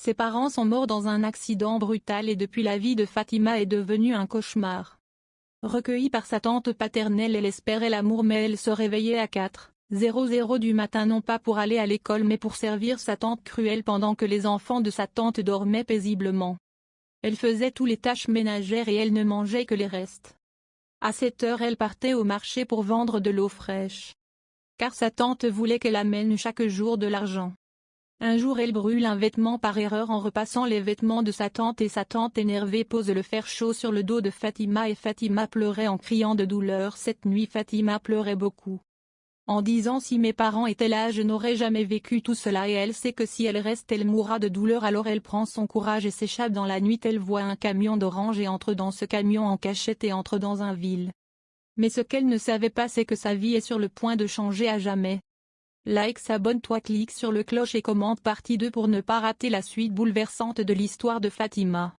Ses parents sont morts dans un accident brutal et depuis la vie de Fatima est devenue un cauchemar. Recueillie par sa tante paternelle, elle espérait l'amour mais elle se réveillait à 4h00 du matin non pas pour aller à l'école mais pour servir sa tante cruelle pendant que les enfants de sa tante dormaient paisiblement. Elle faisait toutes les tâches ménagères et elle ne mangeait que les restes. À 7h elle partait au marché pour vendre de l'eau fraîche. Car sa tante voulait qu'elle amène chaque jour de l'argent. Un jour elle brûle un vêtement par erreur en repassant les vêtements de sa tante et sa tante énervée pose le fer chaud sur le dos de Fatima et Fatima pleurait en criant de douleur. Cette nuit Fatima pleurait beaucoup. En disant si mes parents étaient là je n'aurais jamais vécu tout cela et elle sait que si elle reste elle mourra de douleur alors elle prend son courage et s'échappe dans la nuit. Elle voit un camion d'orange et entre dans ce camion en cachette et entre dans un ville. Mais ce qu'elle ne savait pas c'est que sa vie est sur le point de changer à jamais. Like, s'abonne-toi, clique sur le cloche et commente partie 2 pour ne pas rater la suite bouleversante de l'histoire de Fatima.